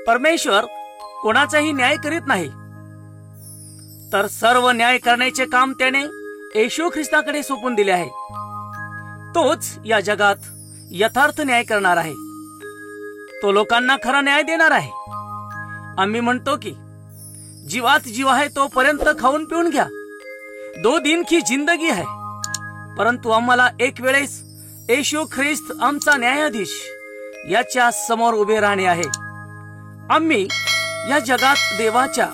परमेश्वर कोणाचाही न्याय करीत नाही, तर सर्व न्याय करण्याचे काम त्याने येशू ख्रिस्ताकडे सोपून दिले आहे. तोच या जगात यथार्थ न्याय करणार आहे. तो लोकांना खरा न्याय देणार आहे. आम्ही म्हणतो की जीवात जीव आहे तोपर्यंत खाऊन पिऊन घ्या, 2 दिन की जिंदगी है. परंतु आम्हाला एक वेळेस येशू ख्रिस्त आमचा न्यायाधीश याच्या समोर उभे राहणे आहे. आम्ही या जगात देवाच्या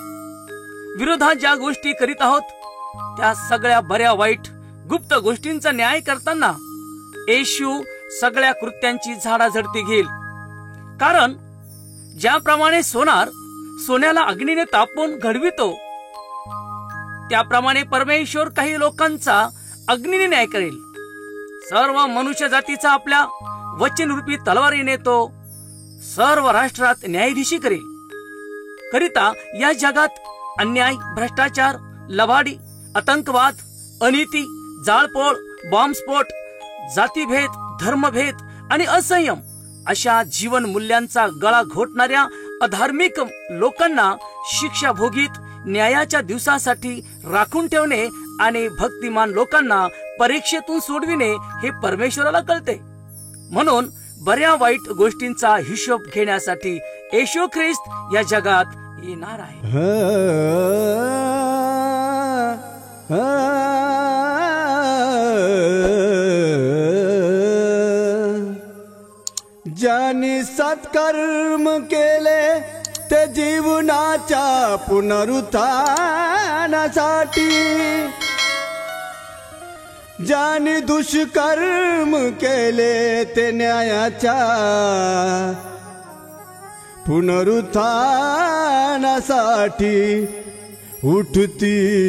विरोधात ज्या गोष्टी करीत आहोत त्या सगळ्या बऱ्या वाईट गुप्त गोष्टींचा न्याय करताना येशू सगळ्या कृत्यांची झाडाझडती घेईल. कारण ज्याप्रमाणे सोन्याला अग्नीने तापवून घडवितो, त्याप्रमाणे परमेश्वर काही लोकांचा अग्नीने न्याय करेल. सर्व मनुष्य जातीचा आपल्या वचनरूपी तलवारीने तो सर्व राष्ट्रात न्यायाधीशी करेल. करिता या जगात अन्याय, भ्रष्टाचार, लबाडी, आतंकवाद, अनिती, जाळपोळ, बॉम्बस्फोट, जातीभेद, धर्मभेद आणि असंयम अशा जीवन मूल्यांचा गळा घोटणाऱ्या अधार्मिक लोकांना शिक्षा भोगीत न्यायाच्या दिवसासाठी राखून ठेवणे आणि भक्तिमान लोकांना परीक्षेतून सोडविणे हे परमेश्वराला कळते. म्हणून बऱ्या वाईट गोष्टींचा हिशोब घेण्यासाठी येशू ख्रिस्त या जगात येणार आहे. ज्याने सत्कर्म केले ते जीवनाच्या पुनरुत्थानासाठी, ज्याने दुष्कर्म केले ते न्यायाच्या पुनरुत्थानासाठी उठतील.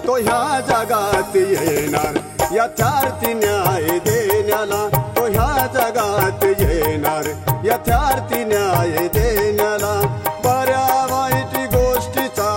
तो ह्या जगात येणार यथार्थ न्याय देण्याला, तो ह्या जगात येणार यथार्थ न्याय देण्याला. बऱ्या वाईट गोष्टीचा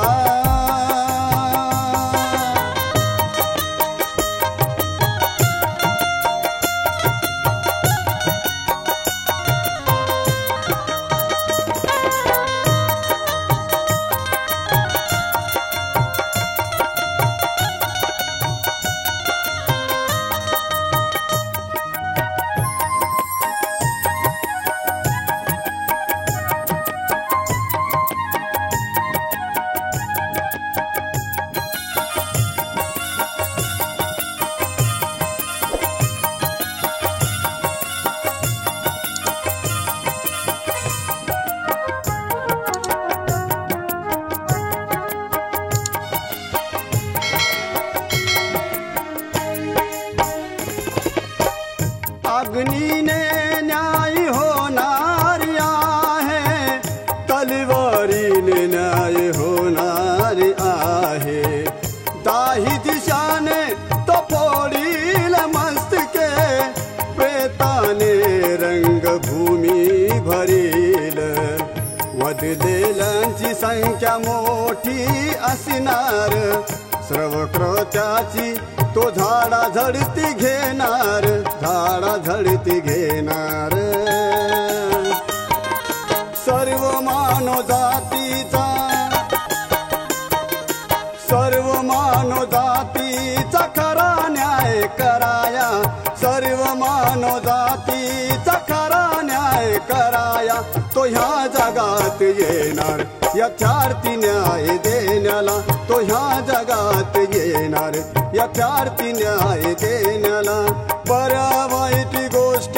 अग्नीने न्याय होणार आहे, तलवारीने न्याय होणार आहे. 10 दिशाने तो फोडील मस्तके, प्रेताने रंगभूमी भरील. वधलेल्यांची संख्या मोठी असणार, सर्वकृत्याची तो झाडाझडती घेणार, झाडाझडती घेणार. सर्व मानव जातीचा, सर्व मानव जातीचा खरा न्याय कराया, सर्व मानव जातीचा खरा न्याय कराया. तो ह्या जगात येणार यथार्थ न्याय देण्याला, तो ह्या जगात येणार यथार्थ न्याय देण्याला. बऱ्या वाईट गोष्टी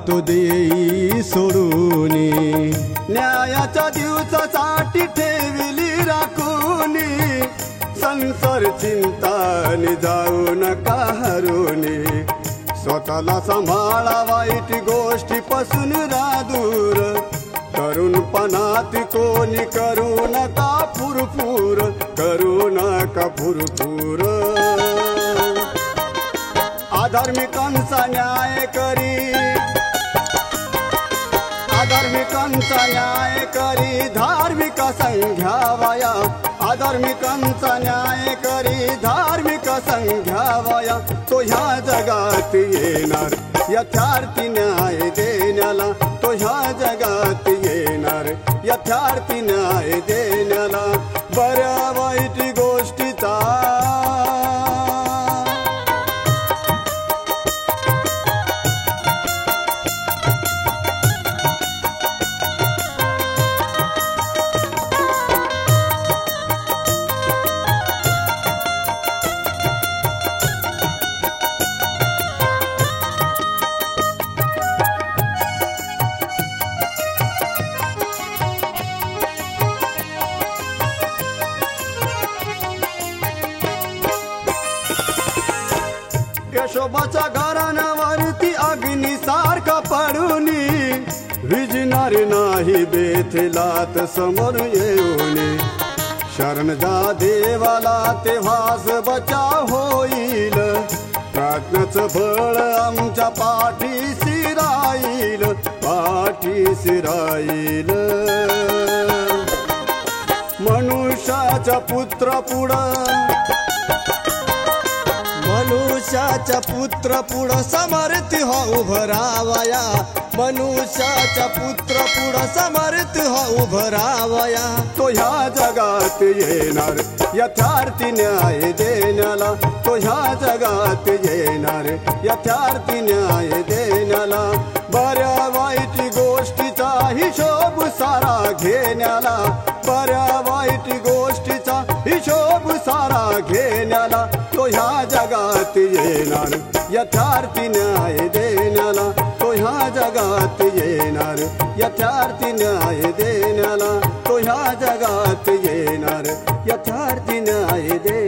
तो देई सोडूनी, न्यायाच्या दिवसासाठी ठेविली राखुनी, संसार चिंताने जाऊ नका हरुनी, स्वतःला सांभाळा वाईट गोष्टीपासून दूर, तरुणपणात कोणी करू नका फुरफुर, करू नका फुरफुर. अधार्मिकांचा न्याय करी, अधार्मिकांचा न्याय करी धार्मिक संघ्यावया, अधार्मिकांचा न्याय करी धार्मिक संघ्यावया. तो ह्या जगात येणार यथार्थी न्याय देण्याला, तो ह्या जगात येणार यथार्थी न्याय देण्याला. बऱ्या वाईट गोष्टीचा यशोबाच्या घराण्यावरती अग्नीसारखा पडूनी, विजणार नाही बेथलात समोर येऊनी, शरण जा देवाला तेव्हाच बचाव होईल, प्रार्थनेचं बळ आमच्या पाठीशी राहील, पाठीशी राहील. मनुष्याचा पुत्र पुढं, मनुष्याच्या पुत्र पुढं समर्थ हो उभं राहावया, मनुष्याच्या पुत्र पुढं समर्थ हो उभं राहावया. तो ह्या जगात येणार यथार्थी न्याय देण्याला, तो ह्या जगात येणार यथार्थी न्याय देण्याला. बऱ्या वाईट गोष्टीचा हिशोब सारा घेण्याला, बऱ्या वाईट गोष्टीचा हिशोब सारा घेण्याला. तो ह्या जगात येणार यथार्थी न्याय देण्याला, तो ह्या जगात येणार यथार्थी न्याय देण्याला, तो ह्या जगात येणार यथार्थी न्याय देण्याला.